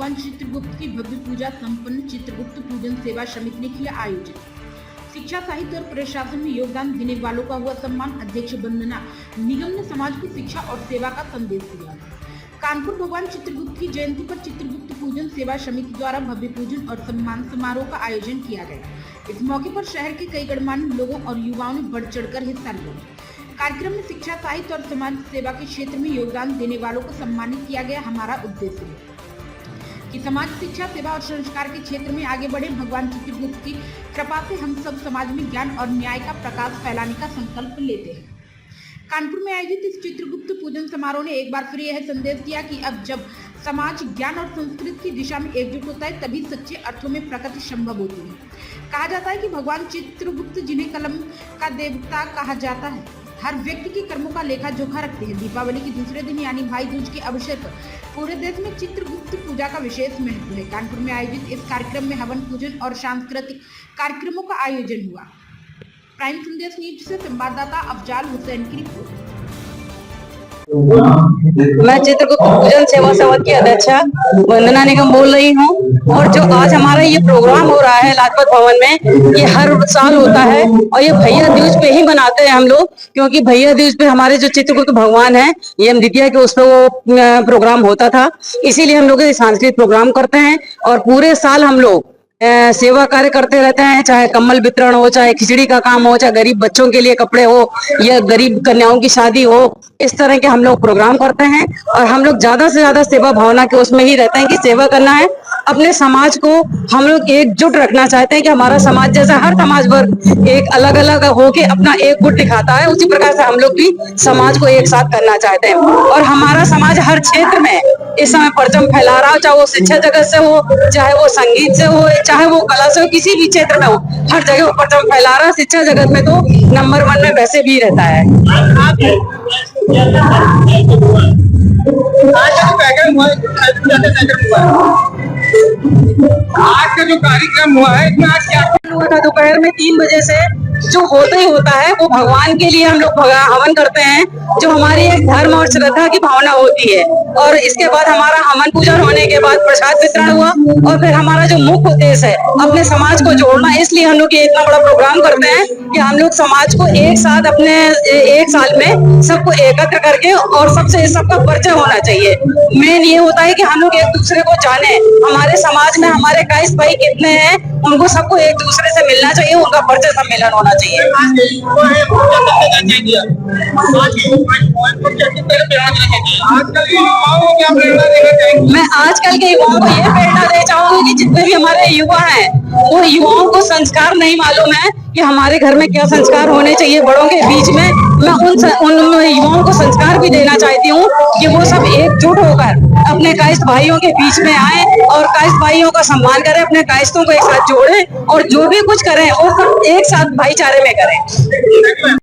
भगवान चित्रगुप्त की भव्य पूजा संपन्न चित्रगुप्त पूजन सेवा समिति ने किया आयोजित। शिक्षा, साहित्य और प्रशासन में योगदान देने वालों का हुआ सम्मान। अध्यक्ष वंदना निगम ने समाज को शिक्षा और सेवा का संदेश दिया। कानपुर भगवान चित्रगुप्त की जयंती पर चित्रगुप्त पूजन सेवा समिति द्वारा भव्य पूजन और सम्मान समारोह का आयोजन किया गया। इस मौके पर शहर के कई गणमान्य लोगों और युवाओं ने बढ़ चढ़कर हिस्सा लिया। कार्यक्रम में शिक्षा, साहित्य और समाज सेवा के क्षेत्र में योगदान देने वालों को सम्मानित किया गया। हमारा उद्देश्य है कि समाज शिक्षा, सेवा और संस्कार के क्षेत्र में आगे बढ़े। भगवान चित्रगुप्त की कृपा से हम सब समाज में ज्ञान और न्याय का प्रकाश फैलाने का संकल्प लेते हैं। कानपुर में आयोजित इस चित्रगुप्त पूजन समारोह ने एक बार फिर यह संदेश दिया कि अब जब समाज ज्ञान और संस्कृति की दिशा में एकजुट होता है तभी सच्चे अर्थों में प्रगति संभव होती है। कहा जाता है कि भगवान चित्रगुप्त, जिन्हें कलम का देवता कहा जाता है, हर व्यक्ति के कर्मों का लेखा जोखा रखते हैं। दीपावली के दूसरे दिन यानी भाई दूज के अवसर पर पूरे देश में चित्रगुप्त पूजा का विशेष महत्व है। कानपुर में आयोजित इस कार्यक्रम में हवन पूजन और सांस्कृतिक कार्यक्रमों का आयोजन हुआ। प्राइम संदेश न्यूज से संवाददाता अफजाल हुसैन की रिपोर्ट। मैं चित्रगुप्त पूजन सेवा समिति की अध्यक्षा वंदना निगम बोल रही हूँ। और जो आज हमारा ये प्रोग्राम हो रहा है लाजपत भवन में, ये हर साल होता है और ये भैया दूज पे ही मनाते हैं हम लोग, क्योंकि भैया दूज पे हमारे जो चित्रगुप्त भगवान है यम द्वितीया के उस पर वो प्रोग्राम होता था। इसीलिए हम लोग सांस्कृतिक प्रोग्राम करते हैं और पूरे साल हम लोग सेवा कार्य करते रहते हैं, चाहे कम्बल वितरण हो, चाहे खिचड़ी का काम हो, चाहे गरीब बच्चों के लिए कपड़े हो या गरीब कन्याओं की शादी हो। इस तरह के हम लोग प्रोग्राम करते हैं और हम लोग ज्यादा से ज्यादा सेवा भावना के उसमें ही रहते हैं कि सेवा करना है। अपने समाज को हम लोग एकजुट रखना चाहते हैं कि हमारा समाज जैसा हर समाज वर्ग एक अलग अलग होके अपना एक गुट दिखाता है, उसी प्रकार से हम लोग भी समाज को एक साथ करना चाहते हैं। और हमारा समाज हर क्षेत्र में इस समय परचम फैला रहा हो, चाहे वो शिक्षा जगत से हो, चाहे वो संगीत से हो, चाहे वो कला से हो, किसी भी क्षेत्र में हो, हर जगह वो परचम फैला रहा है। शिक्षा जगत में तो नंबर 1 में वैसे भी रहता है। आज का जो कार्यक्रम हुआ है इसमें आज क्या हुआ था? दोपहर में 3 बजे से जो होता ही होता है वो भगवान के लिए हम लोग हवन करते हैं, जो हमारी एक धर्म और श्रद्धा की भावना होती है। और इसके बाद हमारा हवन पूजन होने के बाद प्रसाद वितरण हुआ और फिर हमारा जो मुख्य उद्देश्य है अपने समाज को जोड़ना, इसलिए हम लोग ये इतना बड़ा प्रोग्राम करते हैं कि हम लोग समाज को एक साथ अपने एक साल में सबको एकत्र करके और सबसे सबका परिचय होना चाहिए। मेन ये होता है कि हम लोग एक दूसरे को जाने, हमारे समाज में हमारे काइस भाई कितने हैं, उनको सबको एक दूसरे से मिलना चाहिए, उनका परिचय सम्मेलन होना चाहिए। मैं आजकल के युवाओं को ये प्रेरणा देना चाहूंगी कि जितने भी हमारे युवा हैं वो युवाओं को संस्कार नहीं मालूम है कि हमारे घर में क्या संस्कार होने चाहिए बड़ों के बीच में। मैं उन युवाओं को संस्कार भी देना चाहती हूँ कि वो सब एकजुट होकर अपने कायस्थ भाइयों के बीच में आए और कायस्थ भाइयों का सम्मान करें, अपने कायस्थों को एक साथ जोड़ें और जो भी कुछ करें वो सब एक साथ भाईचारे में करें।